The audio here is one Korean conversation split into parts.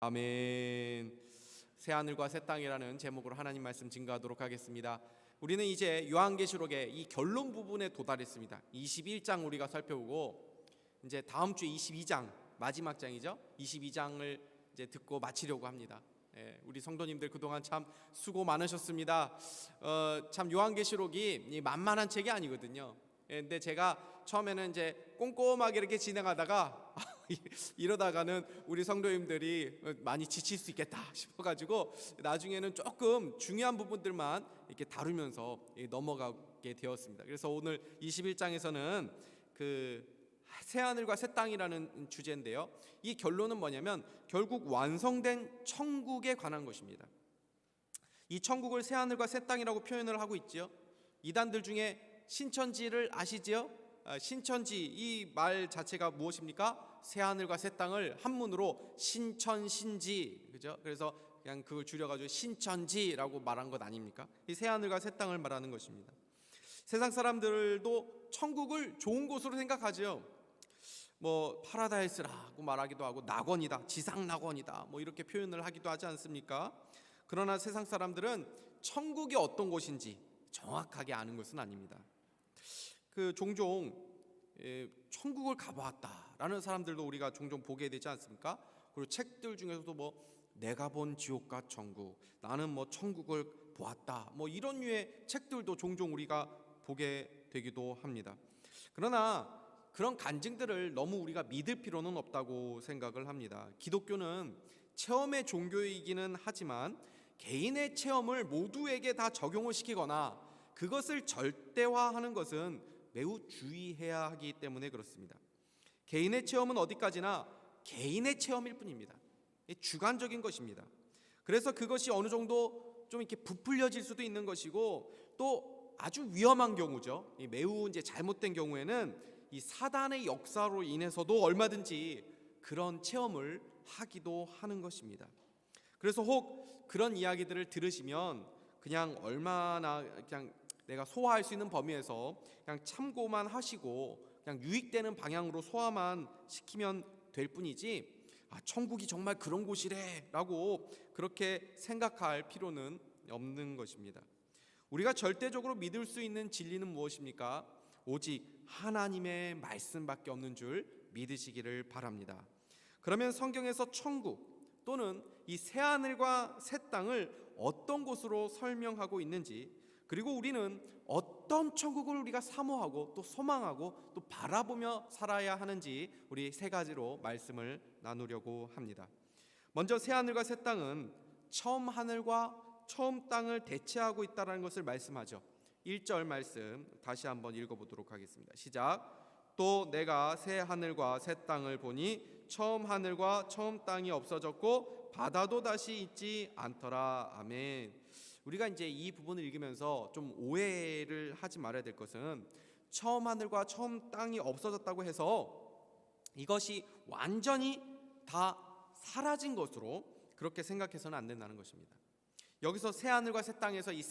아멘. 새 하늘과 새 땅이라는 제목으로 하나님 말씀 증거하도록 하겠습니다. 우리는 이제 요한계시록의 이 결론 부분에 도달했습니다. 21장 우리가 살펴보고 이제 다음 주 22장 마지막 장이죠. 22장을 이제 듣고 마치려고 합니다. 우리 성도님들 그동안 참 수고 많으셨습니다. 참 요한계시록이 만만한 책이 아니거든요. 근데 제가 처음에는 이제 꼼꼼하게 이렇게 진행하다가 이러다가는 우리 성도님들이 많이 지칠 수 있겠다 싶어가지고 나중에는 조금 중요한 부분들만 이렇게 다루면서 넘어가게 되었습니다. 그래서 오늘 21장에서는 그 새하늘과 새 땅이라는 주제인데요, 이 결론은 뭐냐면 결국 완성된 천국에 관한 것입니다. 이 천국을 새하늘과 새 땅이라고 표현을 하고 있죠. 이단들 중에 신천지를 아시지요? 신천지 이 말 자체가 무엇입니까? 새하늘과 새 땅을 한문으로 신천신지, 그죠? 그래서 그냥 그걸 줄여가지고 신천지라고 말한 것 아닙니까? 이 새하늘과 새 땅을 말하는 것입니다. 세상 사람들도 천국을 좋은 곳으로 생각하죠. 뭐 파라다이스라고 말하기도 하고 낙원이다, 지상 낙원이다, 뭐 이렇게 표현을 하기도 하지 않습니까? 그러나 세상 사람들은 천국이 어떤 곳인지 정확하게 아는 것은 아닙니다. 종종 천국을 가보았다라는 사람들도 우리가 종종 보게 되지 않습니까? 그리고 책들 중에서도 뭐 내가 본 지옥과 천국, 나는 뭐 천국을 보았다, 뭐 이런 류의 책들도 종종 우리가 보게 되기도 합니다. 그러나 그런 간증들을 너무 우리가 믿을 필요는 없다고 생각을 합니다. 기독교는 체험의 종교이기는 하지만 개인의 체험을 모두에게 다 적용을 시키거나 그것을 절대화하는 것은 매우 주의해야 하기 때문에 그렇습니다. 개인의 체험은 어디까지나 개인의 체험일 뿐입니다. 주관적인 것입니다. 그래서 그것이 어느 정도 좀 이렇게 부풀려질 수도 있는 것이고, 또 아주 위험한 경우죠. 매우 이제 잘못된 경우에는 이 사단의 역사로 인해서도 얼마든지 그런 체험을 하기도 하는 것입니다. 그래서 혹 그런 이야기들을 들으시면 그냥 얼마나 그냥 내가 소화할 수 있는 범위에서 그냥 참고만 하시고 그냥 유익되는 방향으로 소화만 시키면 될 뿐이지, 천국이 정말 그런 곳이래 라고 그렇게 생각할 필요는 없는 것입니다. 우리가 절대적으로 믿을 수 있는 진리는 무엇입니까? 오직 하나님의 말씀밖에 없는 줄 믿으시기를 바랍니다. 그러면 성경에서 천국 또는 이 새하늘과 새 땅을 어떤 곳으로 설명하고 있는지, 그리고 우리는 어떤 천국을 우리가 사모하고 또 소망하고 또 바라보며 살아야 하는지 우리 세 가지로 말씀을 나누려고 합니다. 먼저 새하늘과 새 땅은 처음 하늘과 처음 땅을 대체하고 있다는 것을 말씀하죠. 1절 말씀 다시 한번 읽어보도록 하겠습니다. 시작. 또 내가 새 하늘과 새 땅을 보니 처음 하늘과 처음 땅이 없어졌고 바다도 다시 있지 않더라. 아멘. 우리가 이제 이 부분을 읽으면서 좀 오해를 하지 말아야 될 것은, 처음 하늘과 처음 땅이 없어졌다고 해서 이것이 완전히 다 사라진 것으로 그렇게 생각해서는 안 된다는 것입니다. 여기서 새 하늘과 새 땅에서 이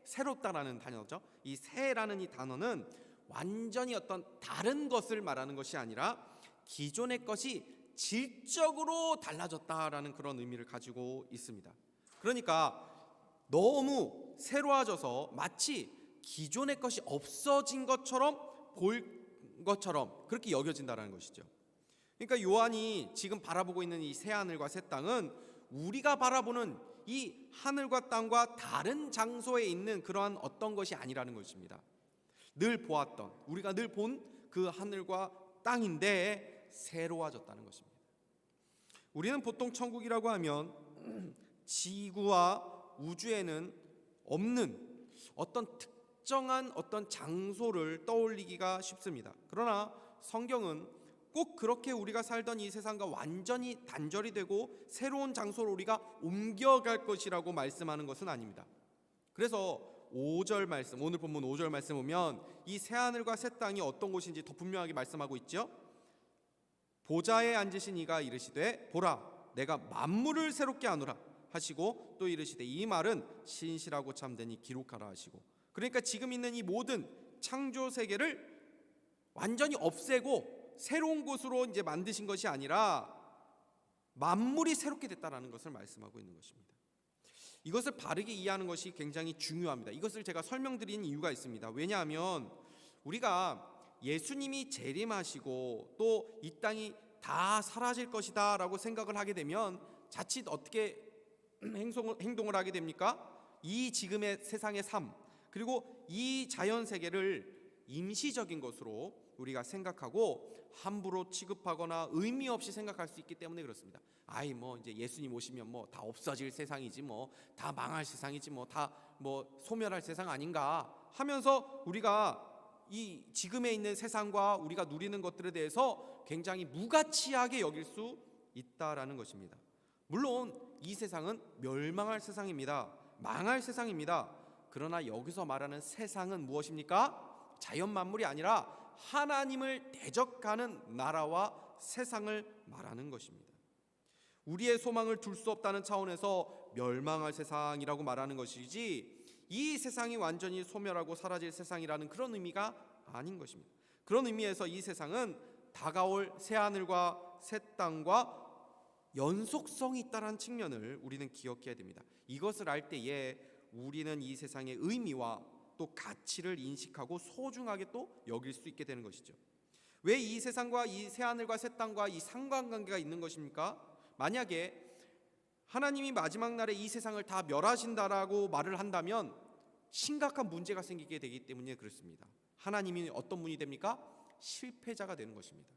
새롭다라는 단어죠. 이 새라는 이 단어는 완전히 어떤 다른 것을 말하는 것이 아니라 기존의 것이 질적으로 달라졌다라는 그런 의미를 가지고 있습니다. 그러니까 너무 새로워져서 마치 기존의 것이 없어진 것처럼 보일 것처럼 그렇게 여겨진다는 것이죠. 그러니까 요한이 지금 바라보고 있는 이 새 하늘과 새 땅은 우리가 바라보는 이 하늘과 땅과 다른 장소에 있는 그러한 어떤 것이 아니라는 것입니다. 늘 보았던, 우리가 늘 본 그 하늘과 땅인데 새로워졌다는 것입니다. 우리는 보통 천국이라고 하면 지구와 우주에는 없는 어떤 특정한 어떤 장소를 떠올리기가 쉽습니다. 그러나 성경은 꼭 그렇게 우리가 살던 이 세상과 완전히 단절이 되고 새로운 장소로 우리가 옮겨갈 것이라고 말씀하는 것은 아닙니다. 그래서 5절 말씀, 오늘 본문 5절 말씀 보면 이 새하늘과 새 땅이 어떤 곳인지 더 분명하게 말씀하고 있죠. 보좌에 앉으신 이가 이르시되 보라 내가 만물을 새롭게 하노라 하시고, 또 이르시되 이 말은 신실하고 참되니 기록하라 하시고. 그러니까 지금 있는 이 모든 창조 세계를 완전히 없애고 새로운 곳으로 이제 만드신 것이 아니라 만물이 새롭게 됐다라는 것을 말씀하고 있는 것입니다. 이것을 바르게 이해하는 것이 굉장히 중요합니다. 이것을 제가 설명드린 이유가 있습니다. 왜냐하면 우리가 예수님이 재림하시고 또 이 땅이 다 사라질 것이다 라고 생각을 하게 되면 자칫 어떻게 행동을 하게 됩니까? 이 지금의 세상의 삶, 그리고 이 자연 세계를 임시적인 것으로 우리가 생각하고 함부로 취급하거나 의미 없이 생각할 수 있기 때문에 그렇습니다. 아이 뭐 이제 예수님 오시면 뭐 다 없어질 세상이지, 뭐 다 망할 세상이지, 뭐 다 뭐 소멸할 세상 아닌가 하면서 우리가 이 지금에 있는 세상과 우리가 누리는 것들에 대해서 굉장히 무가치하게 여길 수 있다라는 것입니다. 물론 이 세상은 멸망할 세상입니다. 망할 세상입니다. 그러나 여기서 말하는 세상은 무엇입니까? 자연 만물이 아니라 하나님을 대적하는 나라와 세상을 말하는 것입니다. 우리의 소망을 둘 수 없다는 차원에서 멸망할 세상이라고 말하는 것이지 이 세상이 완전히 소멸하고 사라질 세상이라는 그런 의미가 아닌 것입니다. 그런 의미에서 이 세상은 다가올 새하늘과 새 땅과 연속성이 있다는 측면을 우리는 기억해야 됩니다. 이것을 알 때에 우리는 이 세상의 의미와 또 가치를 인식하고 소중하게 또 여길 수 있게 되는 것이죠. 왜 이 세상과 이 새하늘과 새 땅과 이 상관관계가 있는 것입니까? 만약에 하나님이 마지막 날에 이 세상을 다 멸하신다라고 말을 한다면 심각한 문제가 생기게 되기 때문에 그렇습니다. 하나님이 어떤 분이 됩니까? 실패자가 되는 것입니다.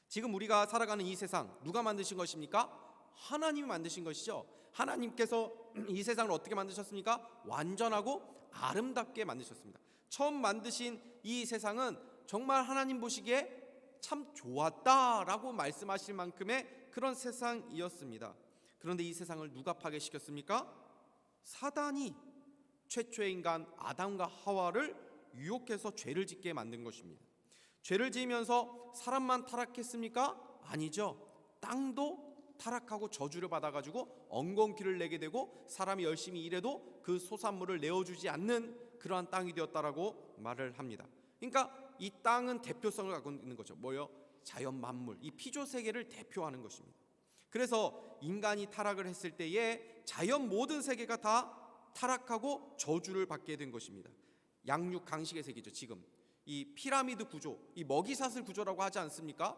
지금 우리가 살아가는 이 세상 누가 만드신 것입니까? 하나님이 만드신 것이죠. 하나님께서 이 세상을 어떻게 만드셨습니까? 완전하고 아름답게 만드셨습니다. 처음 만드신 이 세상은 정말 하나님 보시기에 참 좋았다라고 말씀하실 만큼의 그런 세상이었습니다. 그런데 이 세상을 누가 파괴시켰습니까? 사단이 최초의 인간 아담과 하와를 유혹해서 죄를 짓게 만든 것입니다. 죄를 지으면서 사람만 타락했습니까? 아니죠. 땅도 타락하고 저주를 받아가지고 엉겅퀴를 내게 되고 사람이 열심히 일해도 그 소산물을 내어주지 않는 그러한 땅이 되었다라고 말을 합니다. 그러니까 이 땅은 대표성을 갖고 있는 거죠. 뭐요? 자연 만물, 이 피조 세계를 대표하는 것입니다. 그래서 인간이 타락을 했을 때에 자연 모든 세계가 다 타락하고 저주를 받게 된 것입니다. 양육 강식의 세계죠. 지금 이 피라미드 구조, 이 먹이사슬 구조라고 하지 않습니까?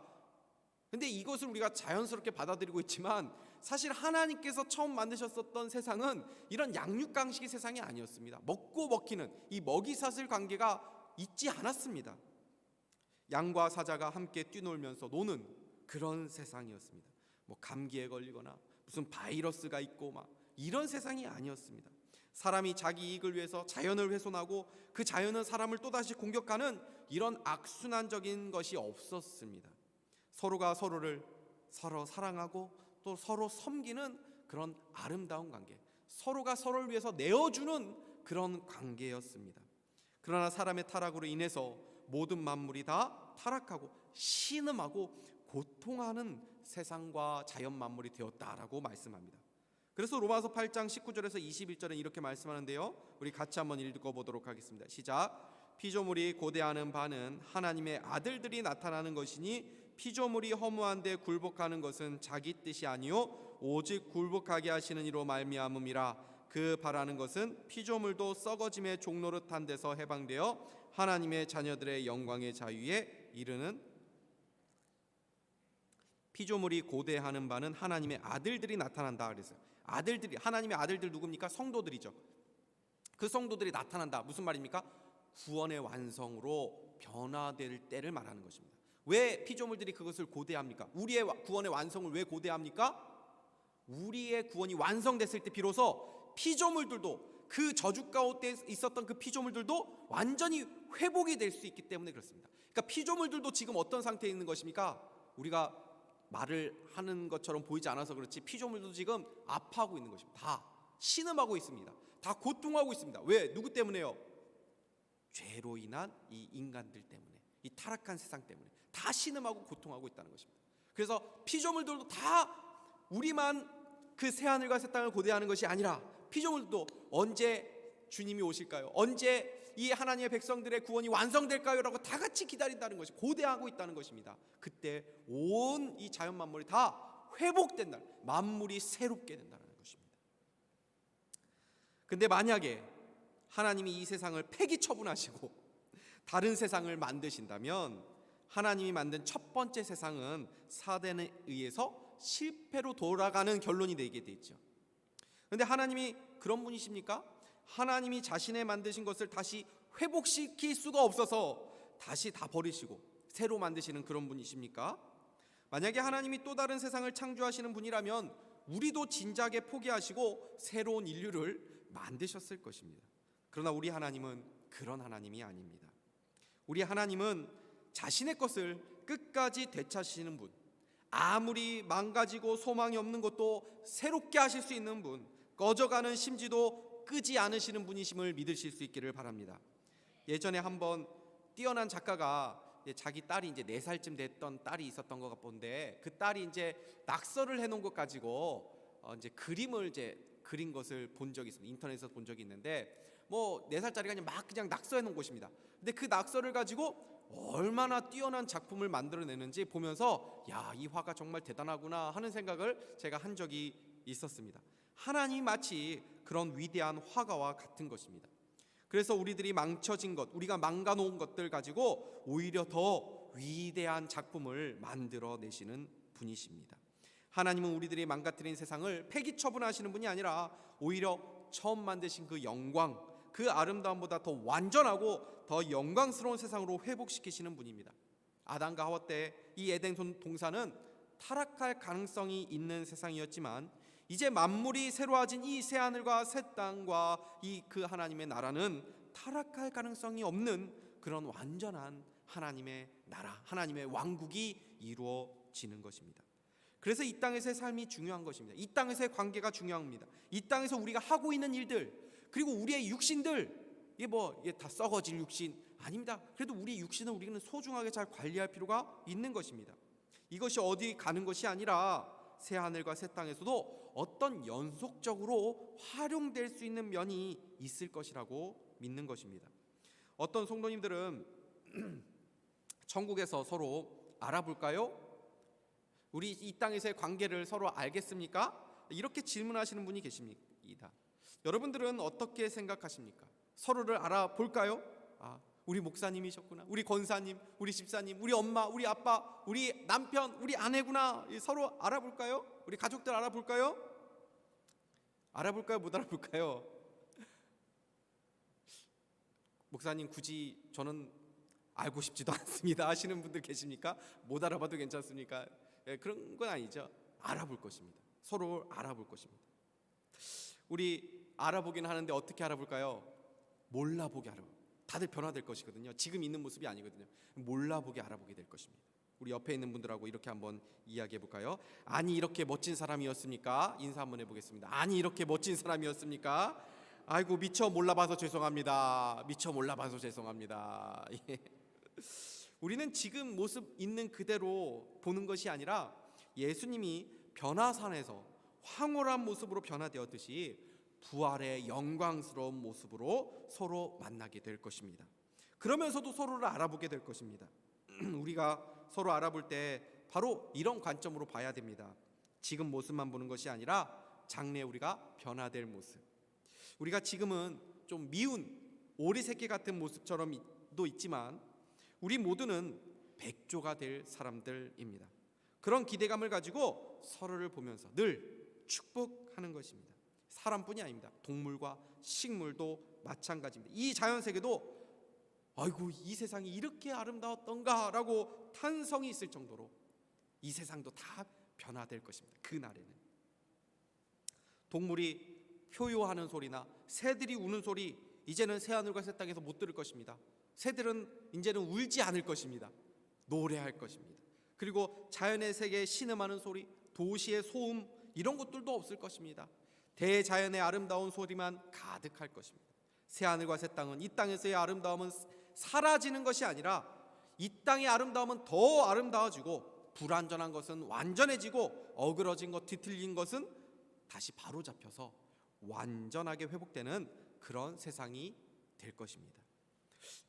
근데 이것을 우리가 자연스럽게 받아들이고 있지만 사실 하나님께서 처음 만드셨었던 세상은 이런 양육 강식의 세상이 아니었습니다. 먹고 먹히는 이 먹이사슬 관계가 있지 않았습니다. 양과 사자가 함께 뛰놀면서 노는 그런 세상이었습니다. 뭐 감기에 걸리거나 무슨 바이러스가 있고 막 이런 세상이 아니었습니다. 사람이 자기 이익을 위해서 자연을 훼손하고 그 자연은 사람을 또다시 공격하는 이런 악순환적인 것이 없었습니다. 서로가 서로를 서로 사랑하고 또 서로 섬기는 그런 아름다운 관계, 서로가 서로를 위해서 내어주는 그런 관계였습니다. 그러나 사람의 타락으로 인해서 모든 만물이 다 타락하고 신음하고 고통하는 세상과 자연 만물이 되었다라고 말씀합니다. 그래서 로마서 8장 19절에서 21절에 이렇게 말씀하는데요, 우리 같이 한번 읽어보도록 하겠습니다. 시작. 피조물이 고대하는 바는 하나님의 아들들이 나타나는 것이니 피조물이 허무한데 굴복하는 것은 자기 뜻이 아니요 오직 굴복하게 하시는 이로 말미암음이라. 그 바라는 것은 피조물도 썩어짐의 종노릇한 데서 해방되어 하나님의 자녀들의 영광의 자유에 이르는. 피조물이 고대하는 바는 하나님의 아들들이 나타난다 그랬어요. 아들들이, 하나님의 아들들 누굽니까? 성도들이죠. 그 성도들이 나타난다. 무슨 말입니까? 구원의 완성으로 변화될 때를 말하는 것입니다. 왜 피조물들이 그것을 고대합니까? 우리의 구원의 완성을 왜 고대합니까? 우리의 구원이 완성됐을 때 비로소 피조물들도, 그 저주 가운데 있었던 그 피조물들도 완전히 회복이 될 수 있기 때문에 그렇습니다. 그러니까 피조물들도 지금 어떤 상태에 있는 것입니까? 우리가 말을 하는 것처럼 보이지 않아서 그렇지 피조물도 지금 아파하고 있는 것입니다. 다 신음하고 있습니다. 다 고통하고 있습니다. 왜? 누구 때문에요? 죄로 인한 이 인간들 때문에, 이 타락한 세상 때문에 다 신음하고 고통하고 있다는 것입니다. 그래서 피조물들도 다 우리만 그 새하늘과 새 땅을 고대하는 것이 아니라 피조물도 언제 주님이 오실까요? 언제 이 하나님의 백성들의 구원이 완성될까요? 라고 다 같이 기다린다는 것이, 고대하고 있다는 것입니다. 그때 온 이 자연 만물이 다 회복된다. 만물이 새롭게 된다는 것입니다. 근데 만약에 하나님이 이 세상을 폐기 처분하시고 다른 세상을 만드신다면 하나님이 만든 첫 번째 세상은 사단에 의해서 실패로 돌아가는 결론이 되게 돼 있죠. 그런데 하나님이 그런 분이십니까? 하나님이 자신의 만드신 것을 다시 회복시킬 수가 없어서 다시 다 버리시고 새로 만드시는 그런 분이십니까? 만약에 하나님이 또 다른 세상을 창조하시는 분이라면 우리도 진작에 포기하시고 새로운 인류를 만드셨을 것입니다. 그러나 우리 하나님은 그런 하나님이 아닙니다. 우리 하나님은 자신의 것을 끝까지 되찾으시는 분, 아무리 망가지고 소망이 없는 것도 새롭게 하실 수 있는 분, 꺼져가는 심지도 끄지 않으시는 분이심을 믿으실 수 있기를 바랍니다. 예전에 한번 뛰어난 작가가 자기 딸이 이제 4살쯤 됐던 딸이 있었던 것 같본데, 그 딸이 이제 낙서를 해놓은 것 가지고 이제 그림을 이제 그린 것을 본 적이 있습니다. 인터넷에서 본 적이 있는데, 뭐 4살짜리가 그냥 낙서해 놓은 것입니다. 근데 그 낙서를 가지고 얼마나 뛰어난 작품을 만들어내는지 보면서 야, 이 화가 정말 대단하구나 하는 생각을 제가 한 적이 있었습니다. 하나님이 마치 그런 위대한 화가와 같은 것입니다. 그래서 우리들이 망쳐진 것, 우리가 망가놓은 것들 가지고 오히려 더 위대한 작품을 만들어내시는 분이십니다. 하나님은 우리들이 망가뜨린 세상을 폐기 처분하시는 분이 아니라 오히려 처음 만드신 그 영광, 그 아름다움보다 더 완전하고 더 영광스러운 세상으로 회복시키시는 분입니다. 아담과 하와 때 이 에덴 동산은 타락할 가능성이 있는 세상이었지만 이제 만물이 새로워진 이 새하늘과 새 땅과 이 그 하나님의 나라는 타락할 가능성이 없는 그런 완전한 하나님의 나라, 하나님의 왕국이 이루어지는 것입니다. 그래서 이 땅에서의 삶이 중요한 것입니다. 이 땅에서의 관계가 중요합니다. 이 땅에서 우리가 하고 있는 일들, 그리고 우리의 육신들, 이게 다 썩어질 육신 아닙니다. 그래도 우리 육신을 우리는 소중하게 잘 관리할 필요가 있는 것입니다. 이것이 어디 가는 것이 아니라 새 하늘과 새 땅에서도 어떤 연속적으로 활용될 수 있는 면이 있을 것이라고 믿는 것입니다. 어떤 성도님들은 천국에서 서로 알아볼까요? 우리 이 땅에서의 관계를 서로 알겠습니까? 이렇게 질문하시는 분이 계십니다. 여러분들은 어떻게 생각하십니까? 서로를 알아볼까요? 우리 목사님이셨구나, 우리 권사님, 우리 집사님, 우리 엄마, 우리 아빠, 우리 남편, 우리 아내구나. 서로 알아볼까요? 우리 가족들 알아볼까요? 알아볼까요? 못 알아볼까요? 목사님, 굳이 저는 알고 싶지도 않습니다 하시는 분들 계십니까? 못 알아봐도 괜찮습니까? 그런 건 아니죠. 알아볼 것입니다. 서로 알아볼 것입니다. 우리 알아보긴 하는데 어떻게 알아볼까요? 몰라보게 알아볼까요? 다들 변화될 것이거든요. 지금 있는 모습이 아니거든요. 몰라보게 알아보게 될 것입니다. 우리 옆에 있는 분들하고 이렇게 한번 이야기해 볼까요? 아니, 이렇게 멋진 사람이었습니까? 인사 한번 해보겠습니다. 아니, 이렇게 멋진 사람이었습니까? 아이고, 미처 몰라봐서 죄송합니다. 미처 몰라봐서 죄송합니다. 우리는 지금 모습 있는 그대로 보는 것이 아니라 예수님이 변화산에서 황홀한 모습으로 변화되었듯이 부활의 영광스러운 모습으로 서로 만나게 될 것입니다. 그러면서도 서로를 알아보게 될 것입니다. 우리가 서로 알아볼 때 바로 이런 관점으로 봐야 됩니다. 지금 모습만 보는 것이 아니라 장래에 우리가 변화될 모습. 우리가 지금은 좀 미운 오리 새끼 같은 모습처럼도 있지만 우리 모두는 백조가 될 사람들입니다. 그런 기대감을 가지고 서로를 보면서 늘 축복하는 것입니다. 사람뿐이 아닙니다. 동물과 식물도 마찬가지입니다. 이 자연세계도 아이고, 이 세상이 이렇게 아름다웠던가라고 탄성이 있을 정도로 이 세상도 다 변화될 것입니다. 그날에는 동물이 효요하는 소리나 새들이 우는 소리 이제는 새하늘과 새 땅에서 못 들을 것입니다. 새들은 이제는 울지 않을 것입니다. 노래할 것입니다. 그리고 자연의 세계에 신음하는 소리, 도시의 소음 이런 것들도 없을 것입니다. 대자연의 아름다운 소리만 가득할 것입니다. 새하늘과 새 땅은, 이 땅에서의 아름다움은 사라지는 것이 아니라 이 땅의 아름다움은 더 아름다워지고 불완전한 것은 완전해지고 어그러진 것, 뒤틀린 것은 다시 바로잡혀서 완전하게 회복되는 그런 세상이 될 것입니다.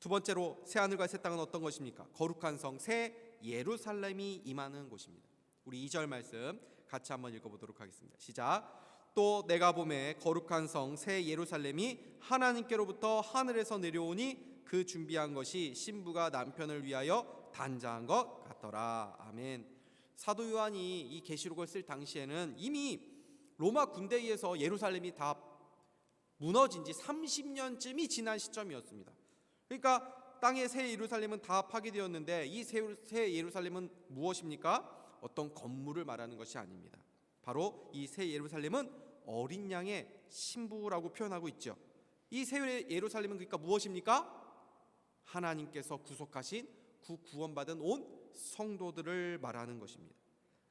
두 번째로 새하늘과 새 땅은 어떤 것입니까? 거룩한 성 새 예루살렘이 임하는 곳입니다. 우리 2절 말씀 같이 한번 읽어보도록 하겠습니다. 시작. 또 내가 보매 거룩한 성 새 예루살렘이 하나님께로부터 하늘에서 내려오니 그 준비한 것이 신부가 남편을 위하여 단장한 것 같더라. 아멘. 사도 요한이 이 계시록을 쓸 당시에는 이미 로마 군대에 의해서 예루살렘이 다 무너진 지 30년쯤이 지난 시점이었습니다. 그러니까 땅의 새 예루살렘은 다 파괴되었는데 이 새 예루살렘은 무엇입니까? 어떤 건물을 말하는 것이 아닙니다. 바로 이 새 예루살렘은 어린 양의 신부라고 표현하고 있죠. 이 새 예루살렘은 그러니까 무엇입니까? 하나님께서 구속하신 구원받은 온 성도들을 말하는 것입니다.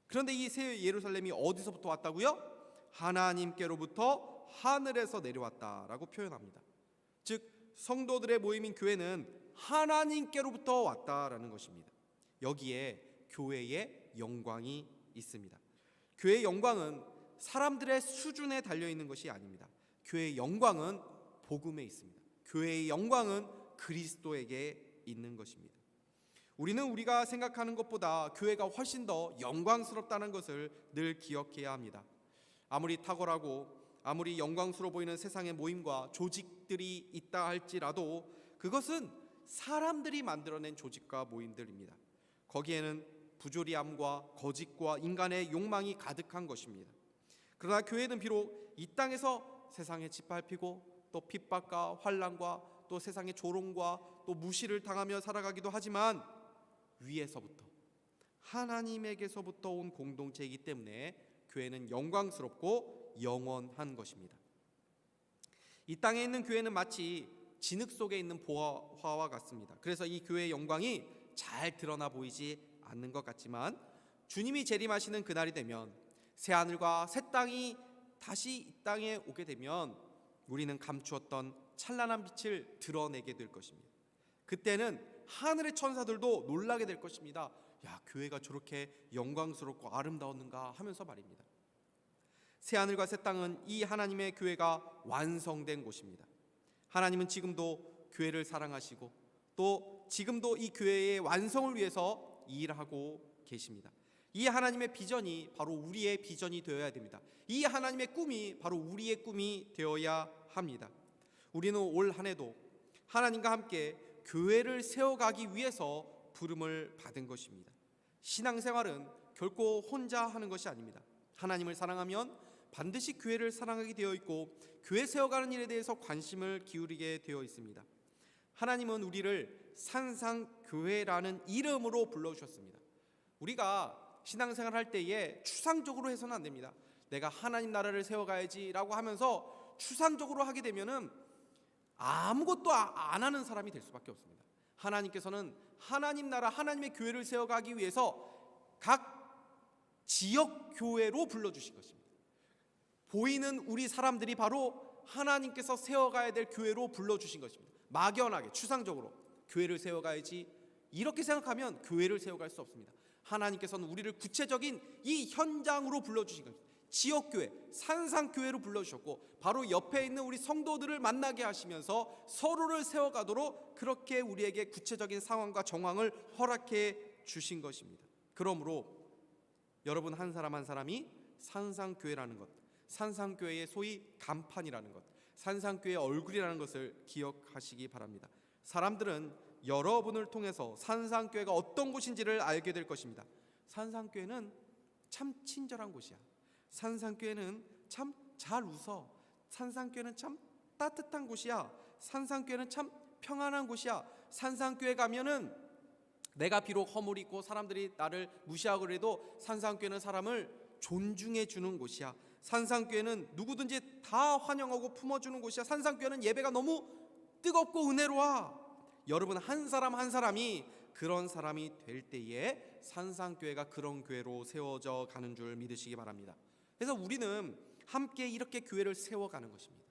그런데 이 새 예루살렘이 어디서부터 왔다고요? 하나님께로부터 하늘에서 내려왔다라고 표현합니다. 즉 성도들의 모임인 교회는 하나님께로부터 왔다라는 것입니다. 여기에 교회의 영광이 있습니다. 교회의 영광은 사람들의 수준에 달려있는 것이 아닙니다. 교회의 영광은 복음에 있습니다. 교회의 영광은 그리스도에게 있는 것입니다. 우리는 우리가 생각하는 것보다 교회가 훨씬 더 영광스럽다는 것을 늘 기억해야 합니다. 아무리 탁월하고 아무리 영광스러워 보이는 세상의 모임과 조직들이 있다 할지라도 그것은 사람들이 만들어낸 조직과 모임들입니다. 거기에는 부조리함과 거짓과 인간의 욕망이 가득한 것입니다. 그러나 교회는 비록 이 땅에서 세상에 짓밟히고 또 핍박과 환난과 또 세상의 조롱과 또 무시를 당하며 살아가기도 하지만 위에서부터 하나님에게서부터 온 공동체이기 때문에 교회는 영광스럽고 영원한 것입니다. 이 땅에 있는 교회는 마치 진흙 속에 있는 보화와 같습니다. 그래서 이 교회의 영광이 잘 드러나 보이지 않는 것 같지만 주님이 재림하시는 그날이 되면 새 하늘과 새 땅이 다시 이 땅에 오게 되면 우리는 감추었던 찬란한 빛을 드러내게 될 것입니다. 그때는 하늘의 천사들도 놀라게 될 것입니다. 야, 교회가 저렇게 영광스럽고 아름다웠는가 하면서 말입니다. 새 하늘과 새 땅은 이 하나님의 교회가 완성된 곳입니다. 하나님은 지금도 교회를 사랑하시고 또 지금도 이 교회의 완성을 위해서 일하고 계십니다. 이 하나님의 비전이 바로 우리의 비전이 되어야 됩니다. 이 하나님의 꿈이 바로 우리의 꿈이 되어야 합니다. 우리는 올 한 해도 하나님과 함께 교회를 세워가기 위해서 부름을 받은 것입니다. 신앙생활은 결코 혼자 하는 것이 아닙니다. 하나님을 사랑하면 반드시 교회를 사랑하게 되어 있고 교회 세워가는 일에 대해서 관심을 기울이게 되어 있습니다. 하나님은 우리를 산상교회라는 이름으로 불러주셨습니다. 우리가 신앙생활 할 때에 추상적으로 해서는 안 됩니다. 내가 하나님 나라를 세워가야지 라고 하면서 추상적으로 하게 되면은 아무것도 안 하는 사람이 될 수밖에 없습니다. 하나님께서는 하나님 나라 하나님의 교회를 세워가기 위해서 각 지역 교회로 불러주신 것입니다. 보이는 우리 사람들이 바로 하나님께서 세워가야 될 교회로 불러주신 것입니다. 막연하게 추상적으로 교회를 세워가야지 이렇게 생각하면 교회를 세워갈 수 없습니다. 하나님께서는 우리를 구체적인 이 현장으로 불러주신 것입니다. 지역교회, 산상교회로 불러주셨고 바로 옆에 있는 우리 성도들을 만나게 하시면서 서로를 세워가도록 그렇게 우리에게 구체적인 상황과 정황을 허락해 주신 것입니다. 그러므로 여러분 한 사람 한 사람이 산상교회라는 것, 산상교회의 소위 간판이라는 것, 산상교회의 얼굴이라는 것을 기억하시기 바랍니다. 사람들은 여러분을 통해서 산상교회가 어떤 곳인지를 알게 될 것입니다. 산상교회는 참 친절한 곳이야. 산상교회는 참 잘 웃어. 산상교회는 참 따뜻한 곳이야. 산상교회는 참 평안한 곳이야. 산상교회 가면은 내가 비록 허물이 있고 사람들이 나를 무시하고 그래도 산상교회는 사람을 존중해 주는 곳이야. 산상교회는 누구든지 다 환영하고 품어주는 곳이야. 산상교회는 예배가 너무 뜨겁고 은혜로워. 여러분 한 사람 한 사람이 그런 사람이 될 때에 산상교회가 그런 교회로 세워져 가는 줄 믿으시기 바랍니다. 그래서 우리는 함께 이렇게 교회를 세워가는 것입니다.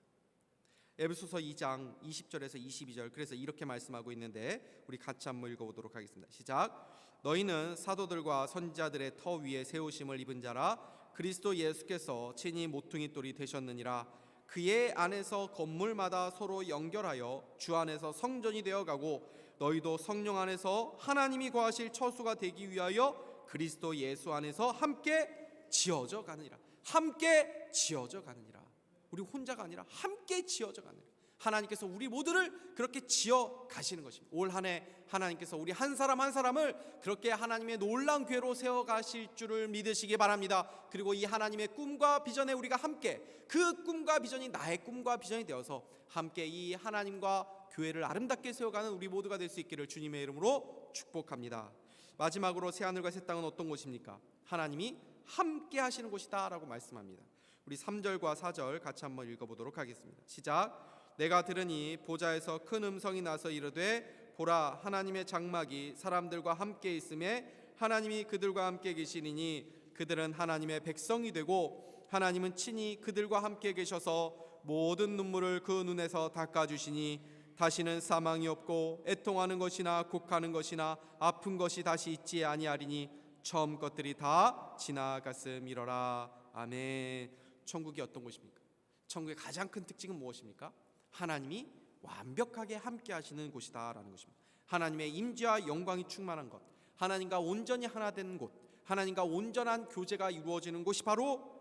에베소서 2장 20절에서 22절 그래서 이렇게 말씀하고 있는데 우리 같이 한번 읽어보도록 하겠습니다. 시작. 너희는 사도들과 선지자들의 터 위에 세우심을 입은 자라 그리스도 예수께서 친히 모퉁이 돌이 되셨느니라. 그의 안에서 건물마다 서로 연결하여 주 안에서 성전이 되어가고 너희도 성령 안에서 하나님이 거하실 처소가 되기 위하여 그리스도 예수 안에서 함께 지어져 가느니라. 함께 지어져 가느니라. 우리 혼자가 아니라 함께 지어져 가느니라. 하나님께서 우리 모두를 그렇게 지어 가시는 것입니다. 올 한 해 하나님께서 우리 한 사람 한 사람을 그렇게 하나님의 놀라운 교회로 세워 가실 줄을 믿으시기 바랍니다. 그리고 이 하나님의 꿈과 비전에 우리가 함께, 그 꿈과 비전이 나의 꿈과 비전이 되어서 함께 이 하나님과 교회를 아름답게 세워가는 우리 모두가 될 수 있기를 주님의 이름으로 축복합니다. 마지막으로 새하늘과 새 땅은 어떤 곳입니까? 하나님이 함께 하시는 곳이다 라고 말씀합니다. 우리 3절과 4절 같이 한번 읽어보도록 하겠습니다. 시작. 내가 들으니 보좌에서 큰 음성이 나서 이르되 보라, 하나님의 장막이 사람들과 함께 있음에 하나님이 그들과 함께 계시리니 그들은 하나님의 백성이 되고 하나님은 친히 그들과 함께 계셔서 모든 눈물을 그 눈에서 닦아주시니 다시는 사망이 없고 애통하는 것이나 곡하는 것이나 아픈 것이 다시 있지 아니하리니 처음 것들이 다 지나갔음이로라. 아멘. 천국이 어떤 곳입니까? 천국의 가장 큰 특징은 무엇입니까? 하나님이 완벽하게 함께 하시는 곳이다라는 것입니다. 하나님의 임재와 영광이 충만한 것, 하나님과 온전히 하나 된 곳, 하나님과 온전한 교제가 이루어지는 곳이 바로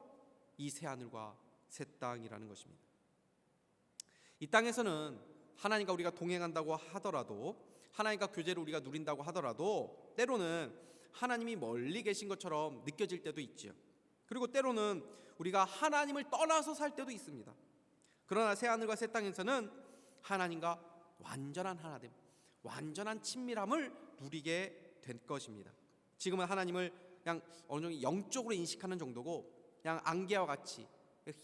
이 새하늘과 새 땅이라는 것입니다. 이 땅에서는 하나님과 우리가 동행한다고 하더라도, 하나님과 교제를 우리가 누린다고 하더라도 때로는 하나님이 멀리 계신 것처럼 느껴질 때도 있지요. 그리고 때로는 우리가 하나님을 떠나서 살 때도 있습니다. 그러나 새하늘과 새 땅에서는 하나님과 완전한 하나됨, 완전한 친밀함을 누리게 된 것입니다. 지금은 하나님을 그냥 어느 정도 영적으로 인식하는 정도고, 그냥 안개와 같이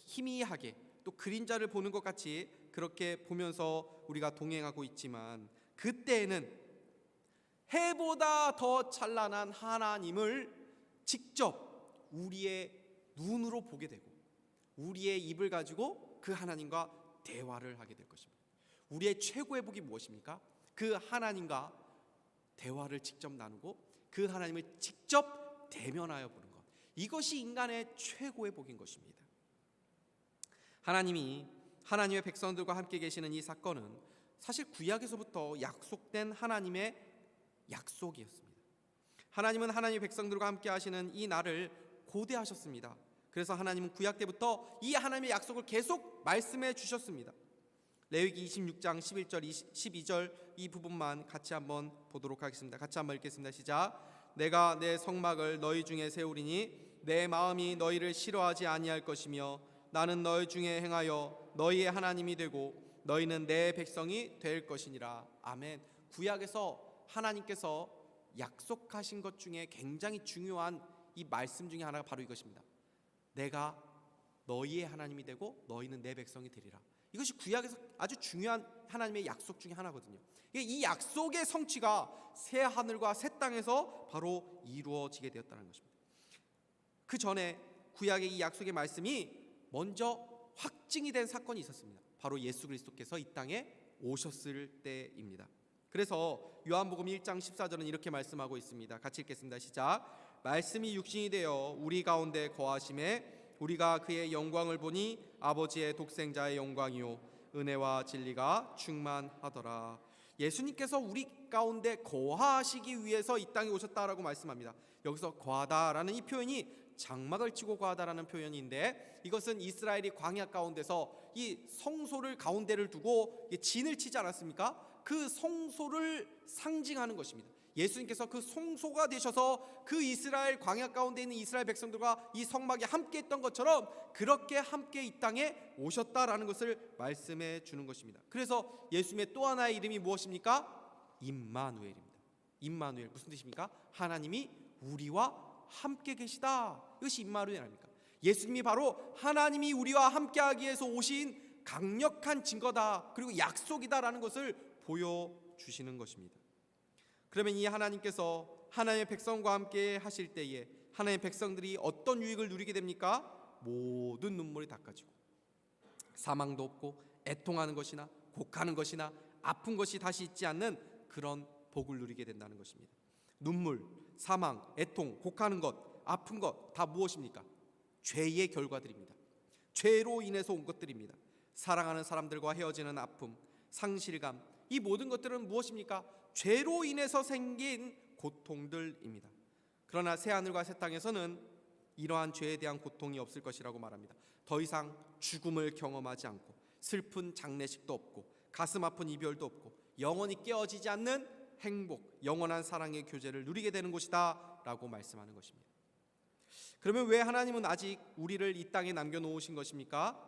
희미하게 또 그림자를 보는 것 같이 그렇게 보면서 우리가 동행하고 있지만, 그때에는 해보다 더 찬란한 하나님을 직접 우리의 눈으로 보게 되고, 우리의 입을 가지고 그 하나님과 대화를 하게 될 것입니다. 우리의 최고의 복이 무엇입니까? 그 하나님과 대화를 직접 나누고 그 하나님을 직접 대면하여 보는 것, 이것이 인간의 최고의 복인 것입니다. 하나님의 백성들과 함께 계시는 이 사건은 사실 구약에서부터 약속된 하나님의 약속이었습니다. 하나님은 하나님의 백성들과 함께 하시는 이 날을 고대하셨습니다. 그래서 하나님은 구약 때부터 이 하나님의 약속을 계속 말씀해 주셨습니다. 레위기 26장 11절 12절 이 부분만 같이 한번 보도록 하겠습니다. 같이 한번 읽겠습니다. 시작. 내가 내 성막을 너희 중에 세우리니 내 마음이 너희를 싫어하지 아니할 것이며 나는 너희 중에 행하여 너희의 하나님이 되고 너희는 내 백성이 될 것이니라. 아멘. 구약에서 하나님께서 약속하신 것 중에 굉장히 중요한 이 말씀 중에 하나가 바로 이것입니다. 내가 너희의 하나님이 되고 너희는 내 백성이 되리라. 이것이 구약에서 아주 중요한 하나님의 약속 중에 하나거든요. 이 약속의 성취가 새 하늘과 새 땅에서 바로 이루어지게 되었다는 것입니다. 그 전에 구약의 이 약속의 말씀이 먼저 확증이 된 사건이 있었습니다. 바로 예수 그리스도께서 이 땅에 오셨을 때입니다. 그래서 요한복음 1장 14절은 이렇게 말씀하고 있습니다. 같이 읽겠습니다. 시작. 말씀이 육신이 되어 우리 가운데 거하심에 우리가 그의 영광을 보니 아버지의 독생자의 영광이요 은혜와 진리가 충만하더라. 예수님께서 우리 가운데 거하시기 위해서 이 땅에 오셨다라고 말씀합니다. 여기서 거하다라는 이 표현이 장막을 치고 거하다라는 표현인데, 이것은 이스라엘이 광야 가운데서 이 성소를 가운데를 두고 진을 치지 않았습니까? 그 성소를 상징하는 것입니다. 예수님께서 그 성소가 되셔서 그 이스라엘 광야 가운데 있는 이스라엘 백성들과 이 성막에 함께 했던 것처럼 그렇게 함께 이 땅에 오셨다라는 것을 말씀해 주는 것입니다. 그래서 예수님의 또 하나의 이름이 무엇입니까? 임마누엘입니다. 임마누엘, 무슨 뜻입니까? 하나님이 우리와 함께 계시다. 이것이 임마누엘 아닙니까? 예수님이 바로 하나님이 우리와 함께하기 위해서 오신 강력한 증거다, 그리고 약속이다라는 것을 보여주시는 것입니다. 그러면 이 하나님께서 하나님의 백성과 함께 하실 때에 하나님의 백성들이 어떤 유익을 누리게 됩니까? 모든 눈물이 닦아지고 사망도 없고 애통하는 것이나 곡하는 것이나 아픈 것이 다시 있지 않는 그런 복을 누리게 된다는 것입니다. 눈물, 사망, 애통, 곡하는 것, 아픈 것 다 무엇입니까? 죄의 결과들입니다. 죄로 인해서 온 것들입니다. 사랑하는 사람들과 헤어지는 아픔, 상실감, 이 모든 것들은 무엇입니까? 죄로 인해서 생긴 고통들입니다. 그러나 새하늘과 새 땅에서는 이러한 죄에 대한 고통이 없을 것이라고 말합니다. 더 이상 죽음을 경험하지 않고 슬픈 장례식도 없고 가슴 아픈 이별도 없고 영원히 깨어지지 않는 행복, 영원한 사랑의 교제를 누리게 되는 곳이다 라고 말씀하는 것입니다. 그러면 왜 하나님은 아직 우리를 이 땅에 남겨놓으신 것입니까?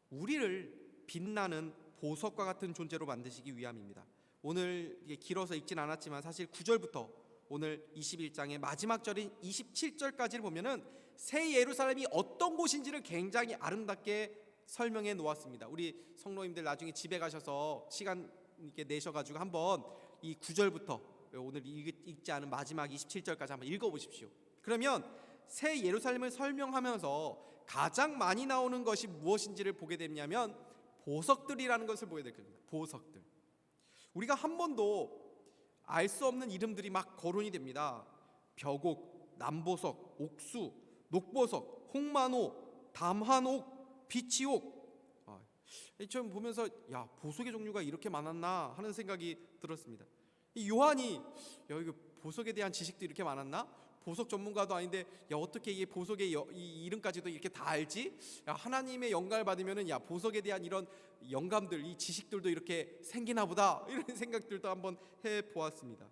우리를 빛나는 보석과 같은 존재로 만드시기 위함입니다. 오늘 길어서 읽진 않았지만 사실 9절부터 오늘 21장의 마지막 절인 27절까지를 보면은 새 예루살렘이 어떤 곳인지를 굉장히 아름답게 설명해 놓았습니다. 우리 성도님들 나중에 집에 가셔서 시간 이렇게 내셔가지고 한번 이 9절부터 오늘 읽지 않은 마지막 27절까지 한번 읽어보십시오. 그러면 새 예루살렘을 설명하면서 가장 많이 나오는 것이 무엇인지를 보게 되냐면 보석들이라는 것을 보게 될 겁니다. 보석들. 우리가 한 번도 알 수 없는 이름들이 막 거론이 됩니다. 벽옥, 남보석, 옥수, 녹보석, 홍만호, 담한옥, 비치옥. 처음 보면서 야, 보석의 종류가 이렇게 많았나 하는 생각이 들었습니다. 이 요한이 야, 이거 보석에 대한 지식도 이렇게 많았나? 보석 전문가도 아닌데 야, 어떻게 이 보석의 이 이름까지도 이렇게 다 알지? 야, 하나님의 영감을 받으면은 야, 보석에 대한 이런 영감들, 이 지식들도 이렇게 생기나 보다 이런 생각들도 한번 해 보았습니다.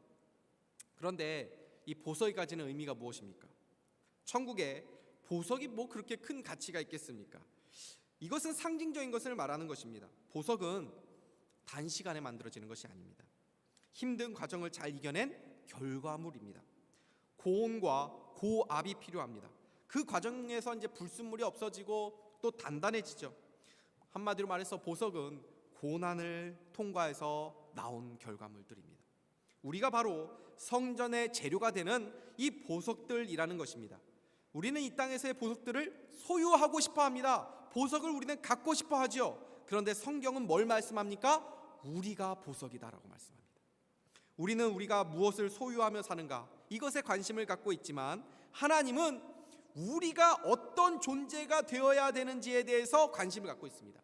그런데 이 보석이 가지는 의미가 무엇입니까? 천국에 보석이 뭐 그렇게 큰 가치가 있겠습니까? 이것은 상징적인 것을 말하는 것입니다. 보석은 단시간에 만들어지는 것이 아닙니다. 힘든 과정을 잘 이겨낸 결과물입니다. 고온과 고압이 필요합니다. 그 과정에서 이제 불순물이 없어지고 또 단단해지죠. 한마디로 말해서 보석은 고난을 통과해서 나온 결과물들입니다. 우리가 바로 성전의 재료가 되는 이 보석들이라는 것입니다. 우리는 이 땅에서의 보석들을 소유하고 싶어 합니다. 보석을 우리는 갖고 싶어 하죠. 그런데 성경은 뭘 말씀합니까? 우리가 보석이다라고 말씀합니다. 우리는 우리가 무엇을 소유하며 사는가, 이것에 관심을 갖고 있지만 하나님은 우리가 어떤 존재가 되어야 되는지에 대해서 관심을 갖고 있습니다.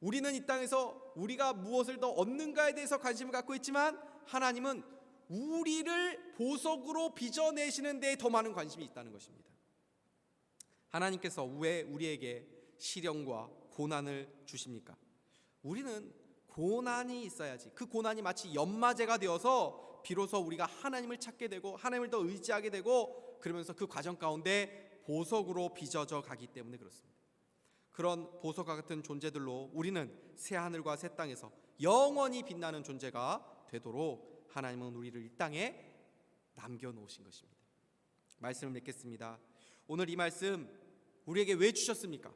우리는 이 땅에서 우리가 무엇을 더 얻는가에 대해서 관심을 갖고 있지만 하나님은 우리를 보석으로 빚어내시는 데에 더 많은 관심이 있다는 것입니다. 하나님께서 왜 우리에게 시련과 고난을 주십니까? 우리는 고난이 있어야지, 그 고난이 마치 연마제가 되어서 비로소 우리가 하나님을 찾게 되고 하나님을 더 의지하게 되고 그러면서 그 과정 가운데 보석으로 빚어져 가기 때문에 그렇습니다. 그런 보석과 같은 존재들로 우리는 새 하늘과 새 땅에서 영원히 빛나는 존재가 되도록 하나님은 우리를 이 땅에 남겨놓으신 것입니다. 말씀을 맺겠습니다. 오늘 이 말씀 우리에게 왜 주셨습니까?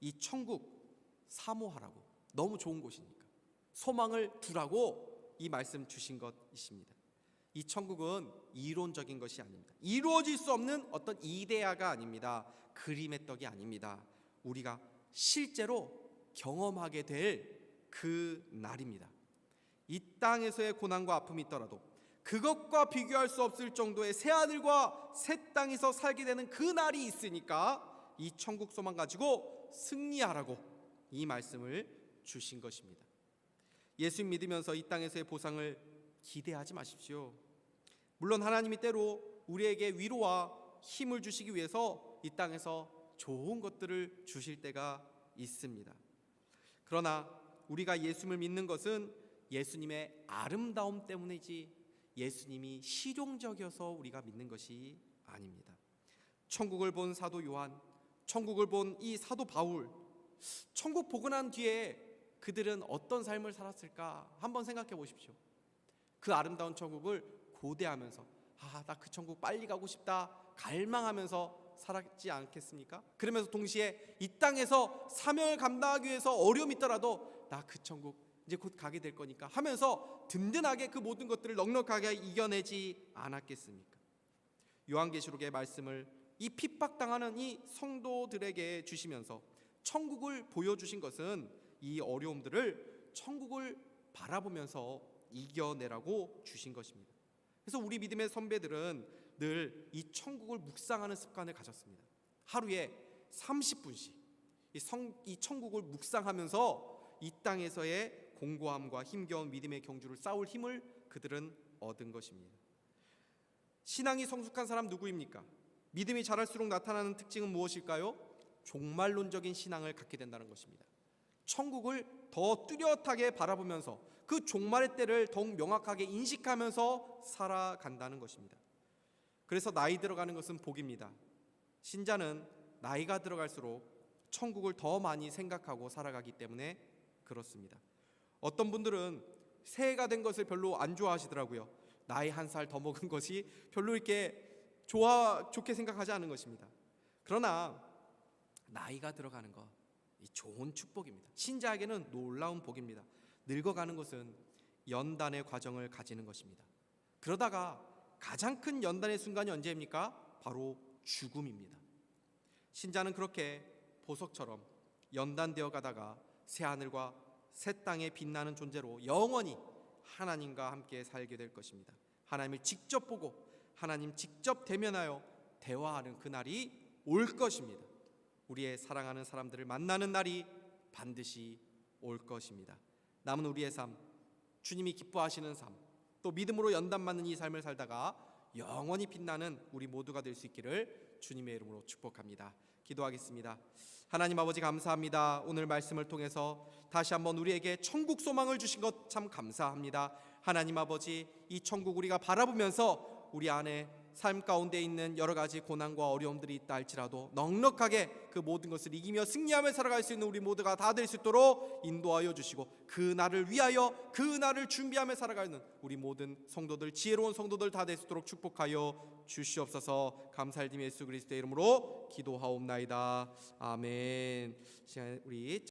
이 천국 사모하라고, 너무 좋은 곳이니까 소망을 두라고 이 말씀 주신 것이십니다. 이 천국은 이론적인 것이 아닙니다. 이루어질 수 없는 어떤 이데아가 아닙니다. 그림의 떡이 아닙니다. 우리가 실제로 경험하게 될 그 날입니다. 이 땅에서의 고난과 아픔이 있더라도 그것과 비교할 수 없을 정도의 새 하늘과 새 땅에서 살게 되는 그 날이 있으니까 이 천국 소망 가지고 승리하라고 이 말씀을 주신 것입니다. 예수 믿으면서 이 땅에서의 보상을 기대하지 마십시오. 물론 하나님이 때로 우리에게 위로와 힘을 주시기 위해서 이 땅에서 좋은 것들을 주실 때가 있습니다. 그러나 우리가 예수님을 믿는 것은 예수님의 아름다움 때문이지 예수님이 실용적이어서 우리가 믿는 것이 아닙니다. 천국을 본 사도 요한, 천국을 본 이 사도 바울, 천국 보고 난 뒤에 그들은 어떤 삶을 살았을까 한번 생각해 보십시오. 그 아름다운 천국을 고대하면서 나 그 천국 빨리 가고 싶다 갈망하면서 살았지 않겠습니까? 그러면서 동시에 이 땅에서 사명을 감당하기 위해서 어려움이 있더라도 나 그 천국 이제 곧 가게 될 거니까 하면서 든든하게 그 모든 것들을 넉넉하게 이겨내지 않았겠습니까? 요한계시록의 말씀을 이 핍박당하는 이 성도들에게 주시면서 천국을 보여주신 것은 이 어려움들을 천국을 바라보면서 이겨내라고 주신 것입니다. 그래서 우리 믿음의 선배들은 늘 이 천국을 묵상하는 습관을 가졌습니다. 하루에 30분씩 이 천국을 묵상하면서 이 땅에서의 공고함과 힘겨운 믿음의 경주를 싸울 힘을 그들은 얻은 것입니다. 신앙이 성숙한 사람 누구입니까? 믿음이 자랄수록 나타나는 특징은 무엇일까요? 종말론적인 신앙을 갖게 된다는 것입니다. 천국을 더 뚜렷하게 바라보면서 그 종말의 때를 더욱 명확하게 인식하면서 살아간다는 것입니다. 그래서 나이 들어가는 것은 복입니다. 신자는 나이가 들어갈수록 천국을 더 많이 생각하고 살아가기 때문에 그렇습니다. 어떤 분들은 새해가 된 것을 별로 안 좋아하시더라고요. 나이 한 살 더 먹은 것이 별로 이렇게 좋게 생각하지 않은 것입니다. 그러나 나이가 들어가는 것, 이 좋은 축복입니다. 신자에게는 놀라운 복입니다. 늙어가는 것은 연단의 과정을 가지는 것입니다. 그러다가 가장 큰 연단의 순간이 언제입니까? 바로 죽음입니다. 신자는 그렇게 보석처럼 연단되어 가다가 새하늘과 새 땅에 빛나는 존재로 영원히 하나님과 함께 살게 될 것입니다. 하나님을 직접 보고 하나님 직접 대면하여 대화하는 그날이 올 것입니다. 우리의 사랑하는 사람들을 만나는 날이 반드시 올 것입니다. 남은 우리의 삶, 주님이 기뻐하시는 삶, 또 믿음으로 연단받는 이 삶을 살다가 영원히 빛나는 우리 모두가 될 수 있기를 주님의 이름으로 축복합니다. 기도하겠습니다. 하나님 아버지 감사합니다. 오늘 말씀을 통해서 다시 한번 우리에게 천국 소망을 주신 것 참 감사합니다. 하나님 아버지, 이 천국 우리가 바라보면서 우리 안에 삶 가운데 있는 여러 가지 고난과 어려움들이 있다 할지라도 넉넉하게 그 모든 것을 이기며 승리하며 살아갈 수 있는 우리 모두가 다 될 수 있도록 인도하여 주시고, 그 날을 위하여 그 날을 준비하며 살아가는 우리 모든 성도들, 지혜로운 성도들 다 될 수 있도록 축복하여 주시옵소서. 감사드리며 예수 그리스도의 이름으로 기도하옵나이다. 아멘. 우리